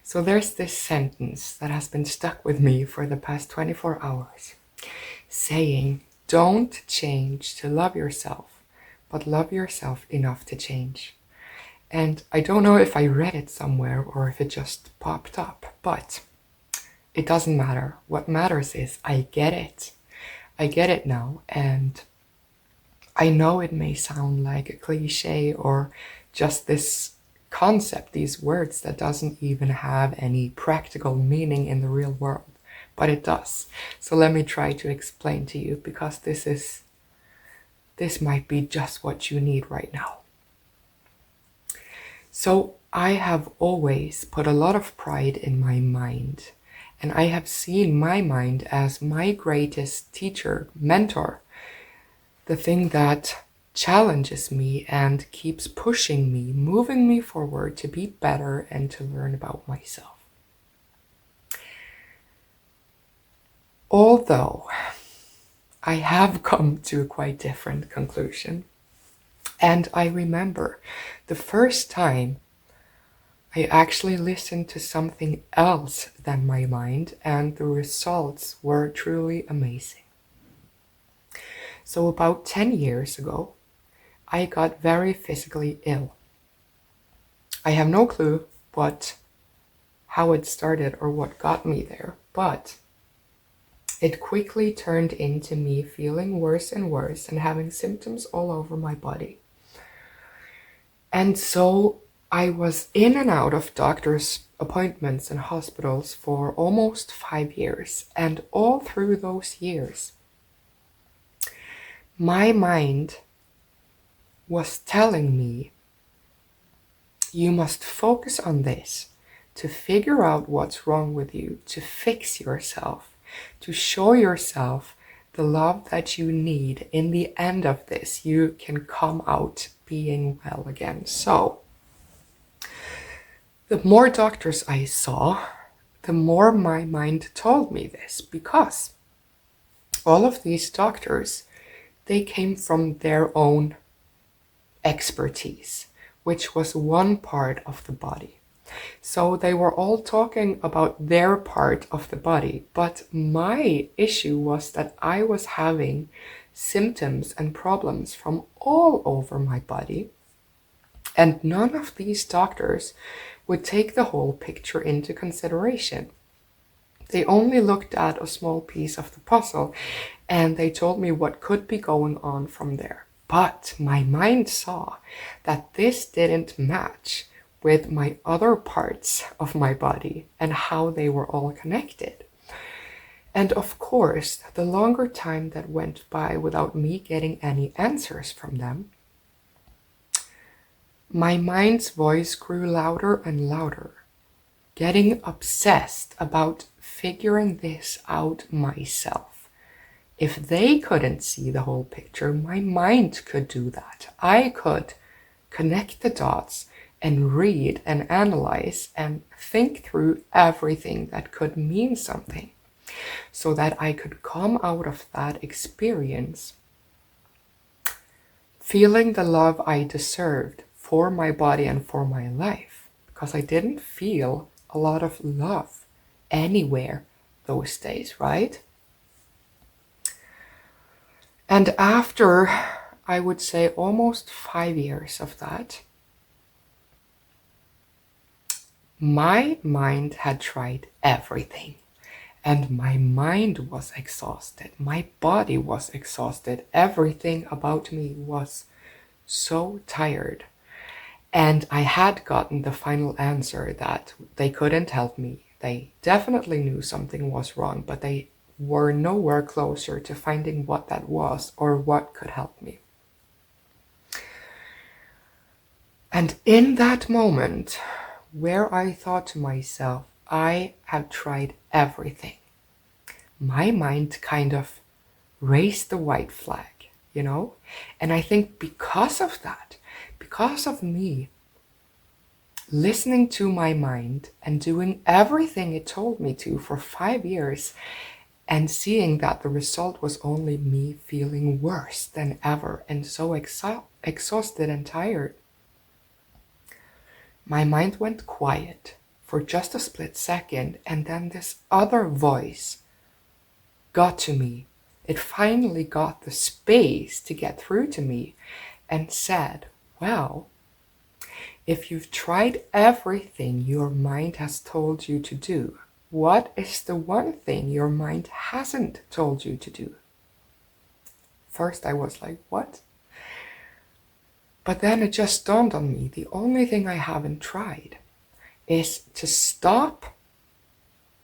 So there's this sentence that has been stuck with me for the past 24 hours, saying, don't change to love yourself, but love yourself enough to change. And I don't know if I read it somewhere or if it just popped up, but it doesn't matter. What matters is I get it. I get it now, and I know it may sound like a cliche or just this concept, these words that doesn't even have any practical meaning in the real world, but it does. So let me try to explain to you, because this might be just what you need right now. So I have always put a lot of pride in my mind, and I have seen my mind as my greatest teacher, mentor, the thing that challenges me and keeps pushing me, moving me forward to be better and to learn about myself. Although I have come to a quite different conclusion, and I remember the first time I actually listened to something else than my mind, and the results were truly amazing. So about 10 years ago, I got very physically ill. I have no clue how it started or what got me there, but it quickly turned into me feeling worse and worse and having symptoms all over my body. And so I was in and out of doctor's appointments and hospitals for almost 5 years. And all through those years, my mind was telling me, you must focus on this to figure out what's wrong with you, to fix yourself, to show yourself the love that you need. In the end of this, you can come out being well again. So the more doctors I saw, the more my mind told me this, because all of these doctors, they came from their own expertise, which was one part of the body. So they were all talking about their part of the body, but my issue was that I was having symptoms and problems from all over my body, and none of these doctors would take the whole picture into consideration. They only looked at a small piece of the puzzle, and they told me what could be going on from there. But my mind saw that this didn't match with my other parts of my body and how they were all connected. And of course, the longer time that went by without me getting any answers from them, my mind's voice grew louder and louder, getting obsessed about figuring this out myself. If they couldn't see the whole picture, my mind could do that. I could connect the dots and read and analyze and think through everything that could mean something, so that I could come out of that experience feeling the love I deserved for my body and for my life, because I didn't feel a lot of love anywhere those days, right? And after, I would say, almost 5 years of that, my mind had tried everything, and my mind was exhausted. My body was exhausted. Everything about me was so tired. And I had gotten the final answer that they couldn't help me. They definitely knew something was wrong, but they were nowhere closer to finding what that was or what could help me. And in that moment, where I thought to myself, I have tried everything, my mind kind of raised the white flag, you know? And I think because of that, because of me listening to my mind and doing everything it told me to for 5 years, and seeing that the result was only me feeling worse than ever and so exhausted and tired, my mind went quiet for just a split second, and then this other voice got to me. It finally got the space to get through to me and said, well, if you've tried everything your mind has told you to do, what is the one thing your mind hasn't told you to do? First I was like, what? But then it just dawned on me, the only thing I haven't tried is to stop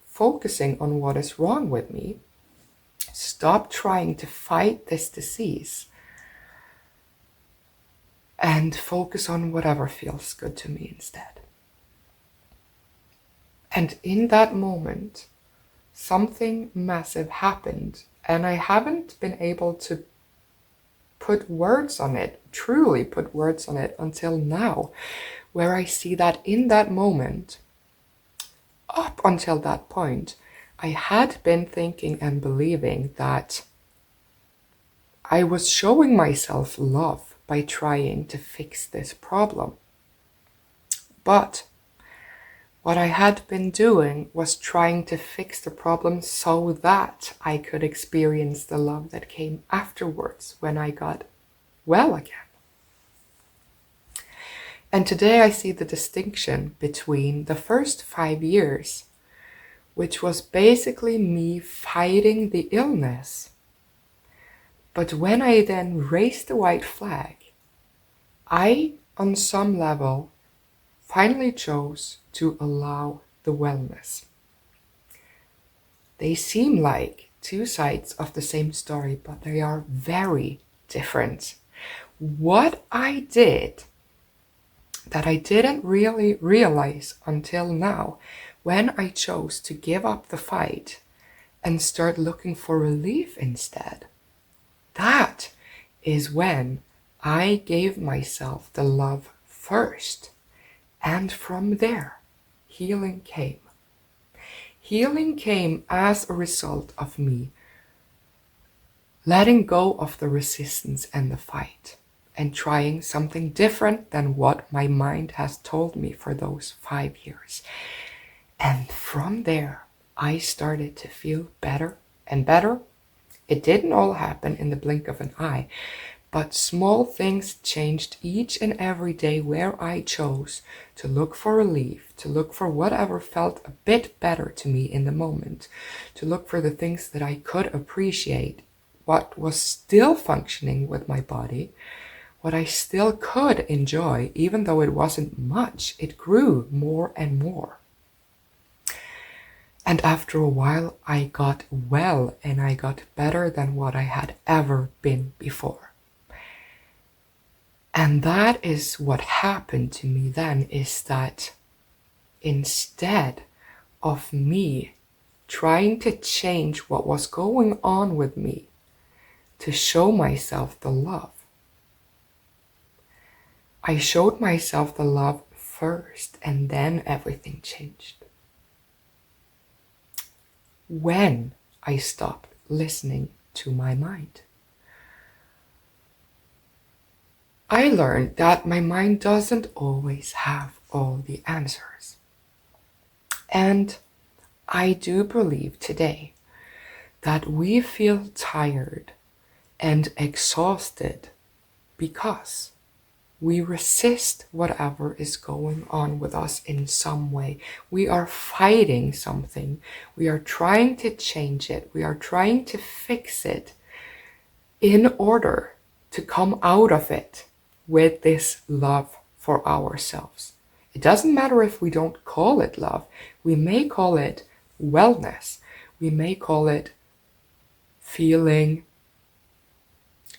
focusing on what is wrong with me, stop trying to fight this disease, and focus on whatever feels good to me instead. And in that moment, something massive happened, and I haven't been able to put words on it, truly put words on it until now, where I see that in that moment, up until that point, I had been thinking and believing that I was showing myself love by trying to fix this problem. But what I had been doing was trying to fix the problem so that I could experience the love that came afterwards when I got well again. And today I see the distinction between the first 5 years, which was basically me fighting the illness. But when I then raised the white flag, I, on some level, finally chose to allow the wellness. They seem like two sides of the same story, but they are very different. What I did that I didn't really realize until now, when I chose to give up the fight and start looking for relief instead, that is when I gave myself the love first. And from there, healing came. Healing came as a result of me letting go of the resistance and the fight and trying something different than what my mind has told me for those 5 years. And from there, I started to feel better and better. It didn't all happen in the blink of an eye, but small things changed each and every day where I chose to look for relief, to look for whatever felt a bit better to me in the moment, to look for the things that I could appreciate, what was still functioning with my body, what I still could enjoy, even though it wasn't much. It grew more and more. And after a while, I got well and I got better than what I had ever been before. And that is what happened to me then, is that instead of me trying to change what was going on with me to show myself the love, I showed myself the love first, and then everything changed. When I stopped listening to my mind. I learned that my mind doesn't always have all the answers. And I do believe today that we feel tired and exhausted because we resist whatever is going on with us in some way. We are fighting something. We are trying to change it. We are trying to fix it in order to come out of it with this love for ourselves. It doesn't matter if we don't call it love. We may call it wellness. We may call it feeling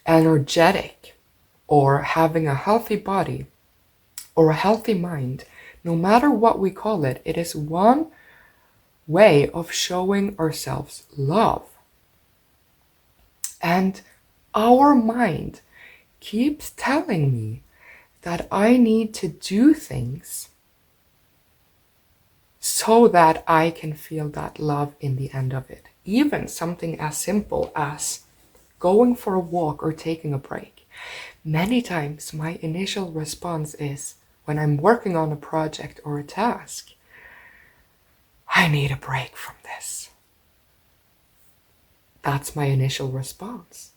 energetic, or having a healthy body, or a healthy mind. No matter what we call it, it is one way of showing ourselves love. And our mind keeps telling me that I need to do things so that I can feel that love in the end of it. Even something as simple as going for a walk or taking a break. Many times my initial response is, when I'm working on a project or a task, I need a break from this. That's my initial response.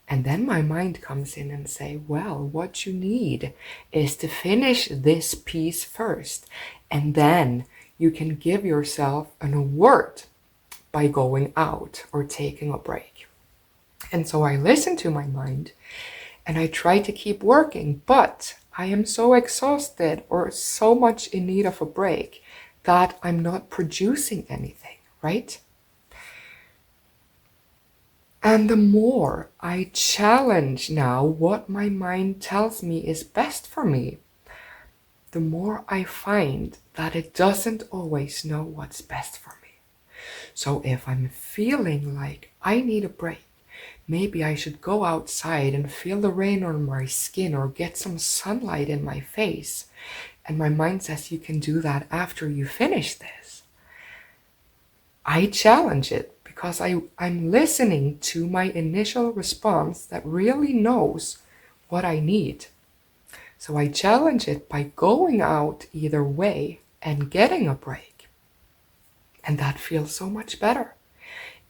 And then my mind comes in and say, well, what you need is to finish this piece first. And then you can give yourself an award by going out or taking a break. And so I listen to my mind and I try to keep working, but I am so exhausted or so much in need of a break that I'm not producing anything, right? And the more I challenge now what my mind tells me is best for me, the more I find that it doesn't always know what's best for me. So if I'm feeling like I need a break, maybe I should go outside and feel the rain on my skin or get some sunlight in my face. And my mind says you can do that after you finish this. I challenge it because I'm listening to my initial response that really knows what I need. So I challenge it by going out either way and getting a break. And that feels so much better.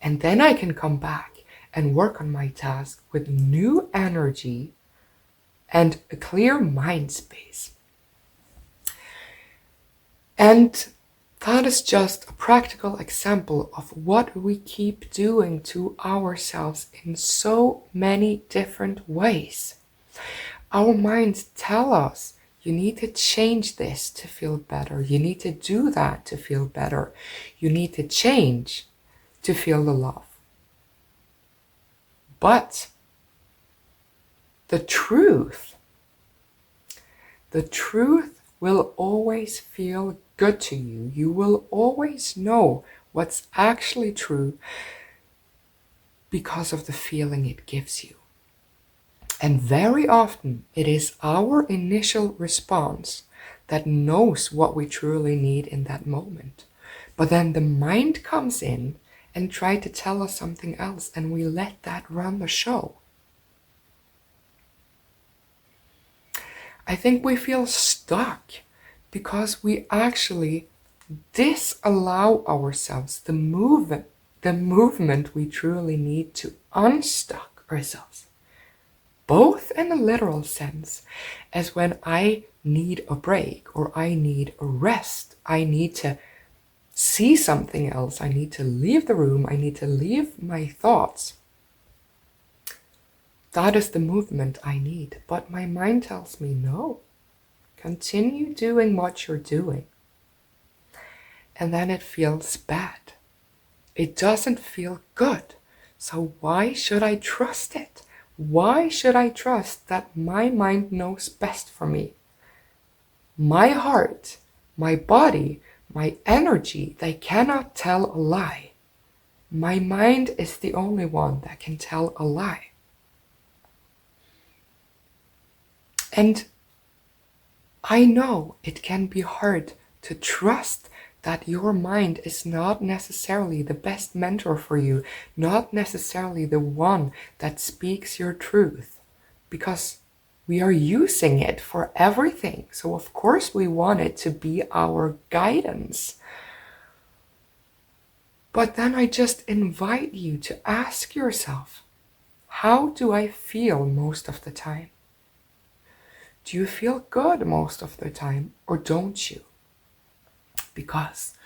And then I can come back and work on my task with new energy and a clear mind space. And that is just a practical example of what we keep doing to ourselves in so many different ways. Our minds tell us, you need to change this to feel better. You need to do that to feel better. You need to change to feel the love. But the truth will always feel good to you. You will always know what's actually true because of the feeling it gives you. And very often it is our initial response that knows what we truly need in that moment. But then the mind comes in and tries to tell us something else, and we let that run the show. I think we feel stuck because we actually disallow ourselves the movement we truly need to unstuck ourselves. Both in a literal sense, as when I need a break or I need a rest, I need to see something else, I need to leave the room, I need to leave my thoughts. That is the movement I need. But my mind tells me, no, continue doing what you're doing. And then it feels bad. It doesn't feel good. So why should I trust it? Why should I trust that my mind knows best for me? My heart, my body, my energy, they cannot tell a lie. My mind is the only one that can tell a lie. And I know it can be hard to trust that your mind is not necessarily the best mentor for you, not necessarily the one that speaks your truth, because we are using it for everything. So of course we want it to be our guidance. But then I just invite you to ask yourself, how do I feel most of the time? Do you feel good most of the time, or don't you? Because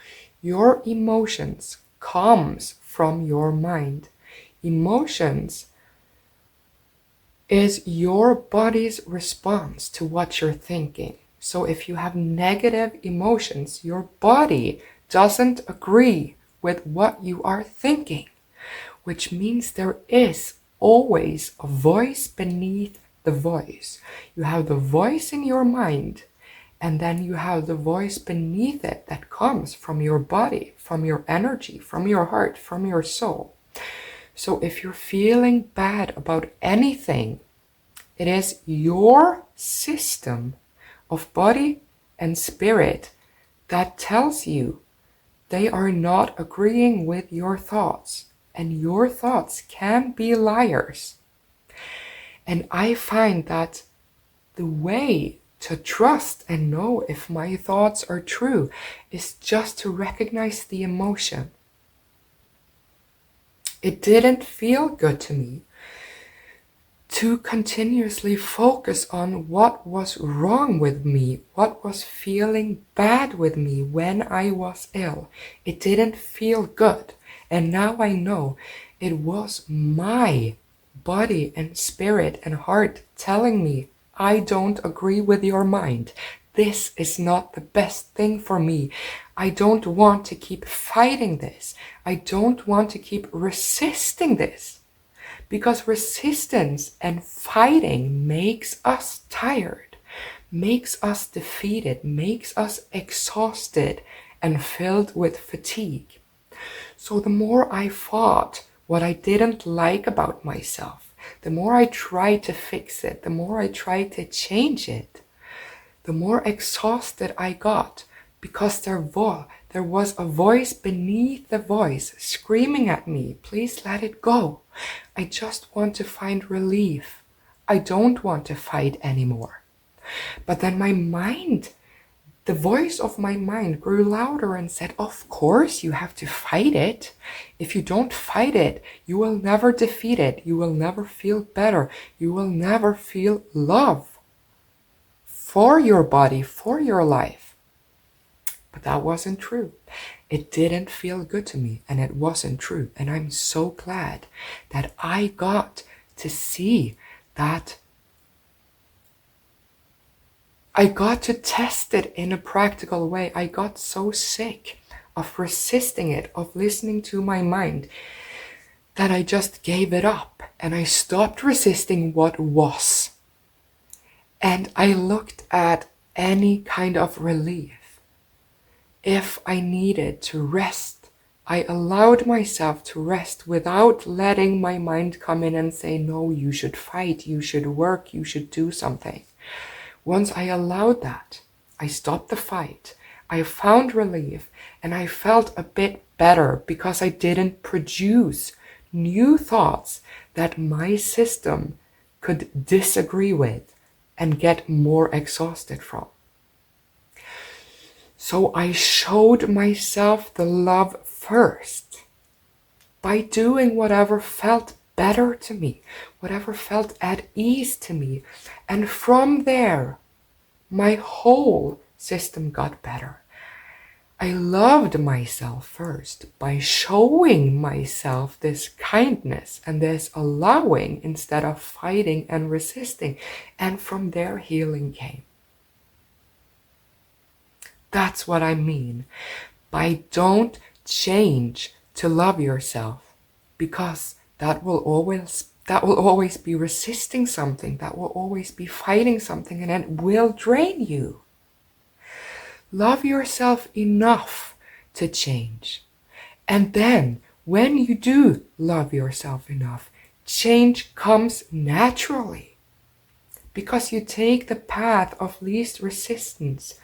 your emotions comes from your mind. Emotions is your body's response to what you're thinking. So if you have negative emotions, your body doesn't agree with what you are thinking, which means there is always a voice beneath the voice. You have the voice in your mind, and then you have the voice beneath it that comes from your body, from your energy, from your heart, from your soul. So if you're feeling bad about anything, it is your system of body and spirit that tells you they are not agreeing with your thoughts, and your thoughts can be liars. And I find that the way to trust and know if my thoughts are true is just to recognize the emotion. It didn't feel good to me to continuously focus on what was wrong with me, what was feeling bad with me when I was ill. It didn't feel good. And now I know it was my body and spirit and heart telling me, I don't agree with your mind. This is not the best thing for me. I don't want to keep fighting this. I don't want to keep resisting this. Because resistance and fighting makes us tired, makes us defeated, makes us exhausted and filled with fatigue. So the more I fought what I didn't like about myself, the more I tried to fix it, the more I tried to change it, the more exhausted I got, because there was a voice beneath the voice screaming at me, please let it go. I just want to find relief. I don't want to fight anymore. But then my mind, the voice of my mind grew louder and said, of course you have to fight it. If you don't fight it, you will never defeat it. You will never feel better. You will never feel love for your body, for your life. But that wasn't true. It didn't feel good to me, and it wasn't true. And I'm so glad that I got to see that. I got to test it in a practical way. I got so sick of resisting it, of listening to my mind, that I just gave it up and I stopped resisting what was. And I looked at any kind of relief. If I needed to rest, I allowed myself to rest without letting my mind come in and say, no, you should fight, you should work, you should do something. Once I allowed that, I stopped the fight, I found relief, and I felt a bit better because I didn't produce new thoughts that my system could disagree with and get more exhausted from. So I showed myself the love first by doing whatever felt better to me, whatever felt at ease to me. And from there, my whole system got better. I loved myself first by showing myself this kindness and this allowing instead of fighting and resisting. And from there, healing came. That's what I mean by don't change to love yourself, because that will always be resisting something, that will always be fighting something, and it will drain you. Love yourself enough to change. And then when you do love yourself enough, change comes naturally, because you take the path of least resistance.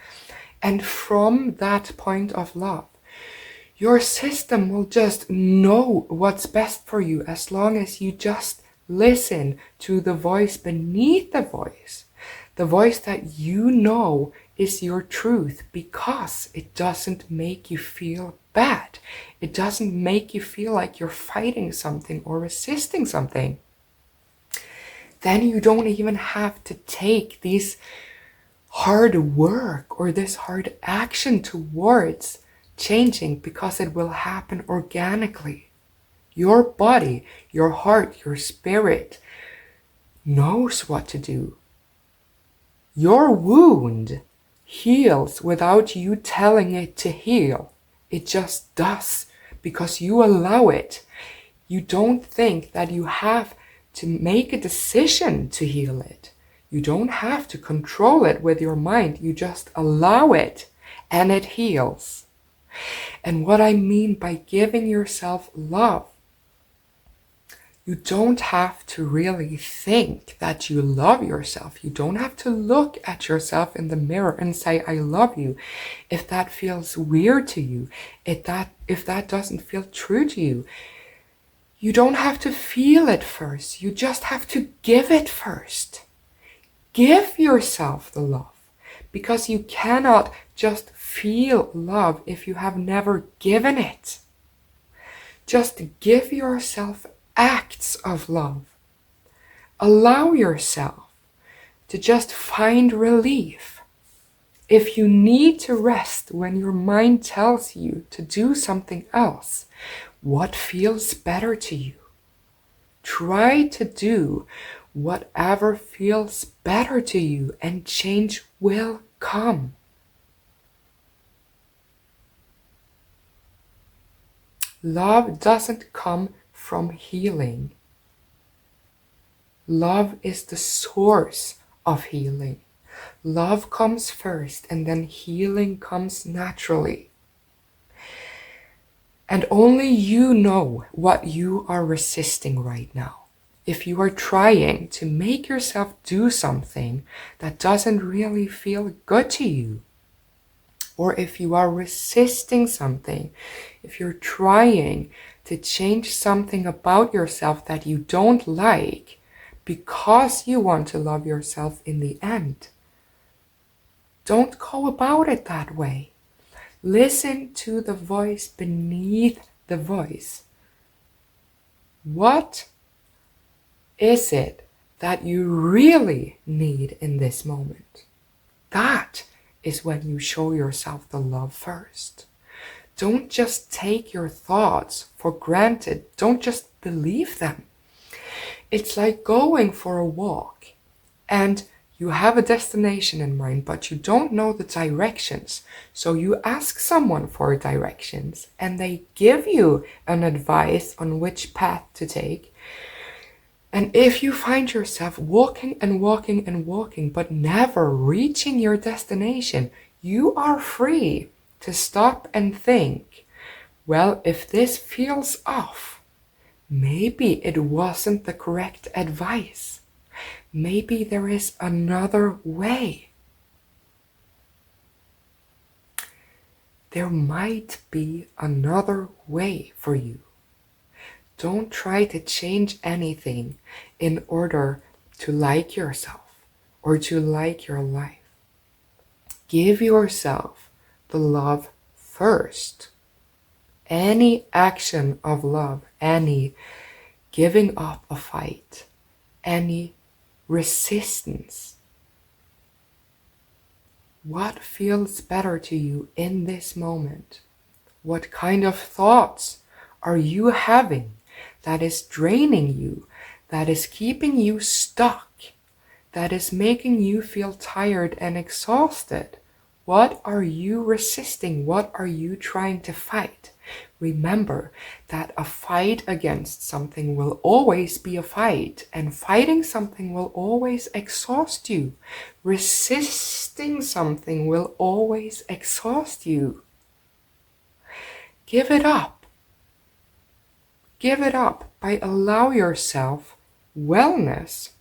And from that point of love, your system will just know what's best for you as long as you just listen to the voice beneath the voice that you know is your truth, because it doesn't make you feel bad. It doesn't make you feel like you're fighting something or resisting something. Then you don't even have to take these hard work or this hard action towards changing, because it will happen organically. Your body, your heart, your spirit knows what to do. Your wound heals without you telling it to heal. It just does, because you allow it. You don't think that you have to make a decision to heal it. You don't have to control it with your mind. You just allow it and it heals. And what I mean by giving yourself love, you don't have to really think that you love yourself. You don't have to look at yourself in the mirror and say, I love you. If that feels weird to you, if that doesn't feel true to you, you don't have to feel it first. You just have to give it first. Give yourself the love. because you cannot just feel love if you have never given it. Just give yourself acts of love. Allow yourself to just find relief. If you need to rest when your mind tells you to do something else, what feels better to you? Try to do whatever feels better to you, and change will come. Love doesn't come from healing. Love is the source of healing. Love comes first, and then healing comes naturally. And only you know what you are resisting right now. If you are trying to make yourself do something that doesn't really feel good to you, or if you are resisting something, if you're trying to change something about yourself that you don't like because you want to love yourself in the end, don't go about it that way. Listen to the voice beneath the voice. What is it that you really need in this moment? That is when you show yourself the love first. Don't just take your thoughts for granted. Don't just believe them. It's like going for a walk and you have a destination in mind, but you don't know the directions. So you ask someone for directions and they give you an advice on which path to take. And if you find yourself walking and walking and walking, but never reaching your destination, you are free to stop and think, well, if this feels off, maybe it wasn't the correct advice. Maybe there is another way. There might be another way for you. Don't try to change anything in order to like yourself or to like your life. Give yourself the love first. Any action of love, any giving up a fight, any resistance. What feels better to you in this moment? What kind of thoughts are you having that is draining you, that is keeping you stuck, that is making you feel tired and exhausted? What are you resisting? What are you trying to fight? Remember that a fight against something will always be a fight, and fighting something will always exhaust you. Resisting something will always exhaust you. Give it up. Give it up by allow yourself wellness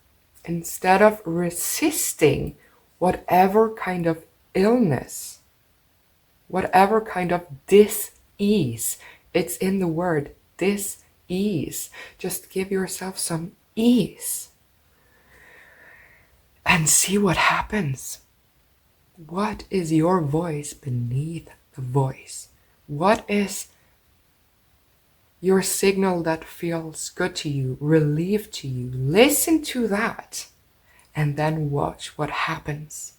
instead of resisting whatever kind of illness, whatever kind of dis-ease. It's in the word dis-ease. Just give yourself some ease and see what happens. What is your voice beneath the voice? What is your signal that feels good to you, relief to you? Listen to that and then watch what happens.